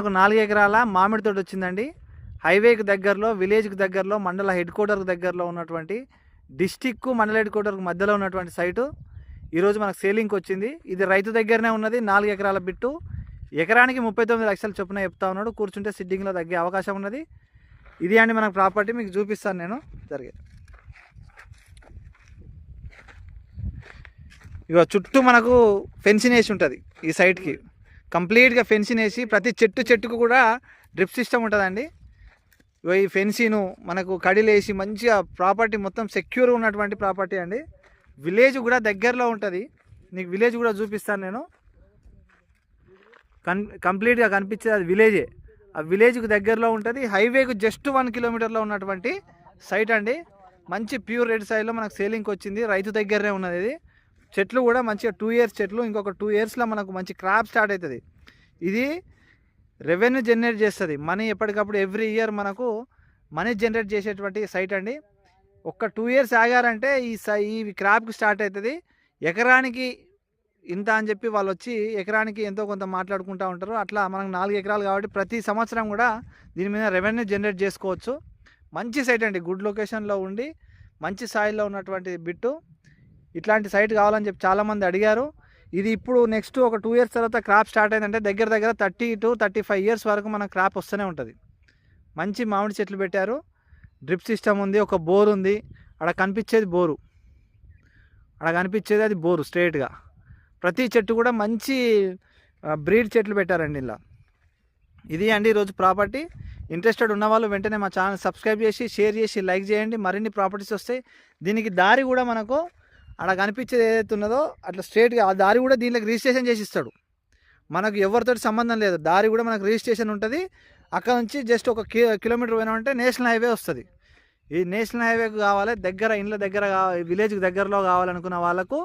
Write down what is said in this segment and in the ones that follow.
ఒక 4 ఎకరాల మామిడి తోట వచ్చిందండి. హైవేకి దగ్గరలో, విలేజ్కి దగ్గరలో, మండల హెడ్ క్వార్టర్కి దగ్గరలో ఉన్నటువంటి డిస్టిక్ మండల హెడ్ క్వార్టర్కి మధ్యలో ఉన్నటువంటి సైటు ఈరోజు మనకు సేలింగ్కి వచ్చింది. ఇది రైతు దగ్గరనే ఉన్నది. 4 ఎకరాల బిట్టు, ఎకరానికి 39 లక్షలు చొప్పున చెప్తా ఉన్నాడు. కూర్చుంటే సిట్టింగ్లో తగ్గే అవకాశం ఉన్నది. ఇది అండి మనకు ప్రాపర్టీ, మీకు చూపిస్తాను నేను జరిగేది. ఇక చుట్టూ మనకు ఫెన్సింగ్ వేసి ఉంటుంది. ఈ సైడ్కి కంప్లీట్గా ఫెన్సింగ్ వేసి ప్రతి చెట్టుకు కూడా డ్రిప్ సిస్టమ్ ఉంటుందండి. ఈ ఫెన్సీను మనకు కడిలేసి మంచిగా ప్రాపర్టీ మొత్తం సెక్యూర్గా ఉన్నటువంటి ప్రాపర్టీ అండి. విలేజ్ కూడా దగ్గరలో ఉంటుంది. నీకు విలేజ్ కూడా చూపిస్తాను నేను. కంప్లీట్గా కనిపించేది అది విలేజే. ఆ విలేజ్కి దగ్గరలో ఉంటుంది. హైవేకు జస్ట్ 1 కిలోమీటర్లో ఉన్నటువంటి సైట్ అండి. మంచి ప్యూర్ రెడ్ సైడ్లో మనకు సేలింగ్కి వచ్చింది. రైతు దగ్గరనే ఉన్నది. ఇది చెట్లు కూడా మంచిగా 2 ఇయర్స్ చెట్లు. ఇంకొక 2 ఇయర్స్లో మనకు మంచి క్రాప్ స్టార్ట్ అవుతుంది. ఇది రెవెన్యూ జనరేట్ చేస్తుంది. మనీ ఎప్పటికప్పుడు ఎవ్రీ ఇయర్ మనకు మనీ జనరేట్ చేసేటువంటి సైట్ అండి. ఒక్క 2 ఇయర్స్ ఆగారంటే ఈ క్రాప్కి స్టార్ట్ అవుతుంది. ఎకరానికి ఇంత అని చెప్పి వాళ్ళు వచ్చి ఎకరానికి ఎంతో కొంత మాట్లాడుకుంటూ ఉంటారు. అట్లా మనకు 4 ఎకరాలు కాబట్టి ప్రతి సంవత్సరం కూడా దీని మీద రెవెన్యూ జనరేట్ చేసుకోవచ్చు. మంచి సైట్ అండి. గుడ్ లొకేషన్లో ఉండి మంచి సాయిల్లో ఉన్నటువంటి బిట్టు. ఇట్లాంటి సైట్ కావాలని చెప్పి చాలామంది అడిగారు. ఇది ఇప్పుడు నెక్స్ట్ ఒక 2 ఇయర్స్ తర్వాత క్రాప్ స్టార్ట్ అయిందంటే దగ్గర 30 to 35 ఇయర్స్ వరకు మన క్రాప్ వస్తూనే ఉంటుంది. మంచి మామిడి చెట్లు పెట్టారు. డ్రిప్ సిస్టమ్ ఉంది. ఒక బోర్ ఉంది. అక్కడ కనిపించేది బోరు. అది బోరు స్ట్రైట్గా. ప్రతి చెట్టు కూడా మంచి బ్రీడ్ చెట్లు పెట్టారండి ఇలా. ఇది అండి ఈరోజు ప్రాపర్టీ. ఇంట్రెస్టెడ్ ఉన్నవాళ్ళు వెంటనే మా ఛానల్ సబ్స్క్రైబ్ చేసి, షేర్ చేసి, లైక్ చేయండి. మరిన్ని ప్రాపర్టీస్ వస్తాయి. దీనికి దారి కూడా మనకు అక్కడ కనిపించేది ఏదైతే ఉన్నదో అట్లా స్ట్రైట్గా ఆ దారి కూడా దీనికి రిజిస్ట్రేషన్ చేసి ఇస్తాడు. మనకు ఎవరితో సంబంధం లేదు. దారి కూడా మనకు రిజిస్ట్రేషన్ ఉంటుంది. అక్కడ నుంచి జస్ట్ 1 కిలోమీటర్ పోయినామంటే నేషనల్ హైవే వస్తుంది. ఈ నేషనల్ హైవేకి కావాలి, దగ్గర ఇండ్ల దగ్గర విలేజ్కి దగ్గరలో కావాలనుకున్న వాళ్ళకు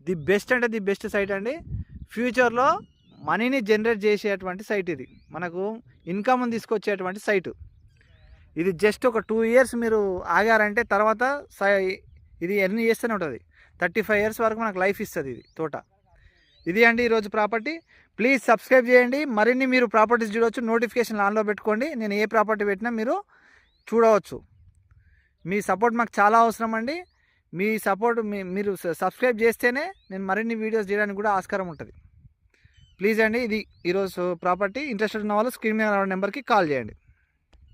ది బెస్ట్ అంటే ది బెస్ట్ సైట్ అండి. ఫ్యూచర్లో మనీని జనరేట్ చేసేటువంటి సైట్ ఇది. మనకు ఇన్కమ్ని తీసుకొచ్చేటువంటి సైటు ఇది. జస్ట్ ఒక 2 ఇయర్స్ మీరు ఆగారంటే తర్వాత ఇది ఎర్న్ చేస్తూనే ఉంటుంది. 35 ఇయర్స్ వరకు మనకు లైఫ్ ఇస్తుంది ఇది తోట. ఇది అండి ఈరోజు ప్రాపర్టీ. ప్లీజ్ సబ్స్క్రైబ్ చేయండి. మరిన్ని మీరు ప్రాపర్టీస్ చూడవచ్చు. నోటిఫికేషన్ ఆన్లో పెట్టుకోండి. నేను ఏ ప్రాపర్టీ పెట్టినా మీరు చూడవచ్చు. మీ సపోర్ట్ మాకు చాలా అవసరం అండి. మీ సపోర్ట్ మీరు సబ్స్క్రైబ్ చేస్తేనే నేను మరిన్ని వీడియోస్ చేయడానికి కూడా ఆస్కారం ఉంటుంది. ప్లీజ్ అండి, ఇది ఈరోజు ప్రాపర్టీ. ఇంట్రెస్టెడ్ ఉన్న వాళ్ళు స్క్రీన్ మీద నెంబర్కి కాల్ చేయండి.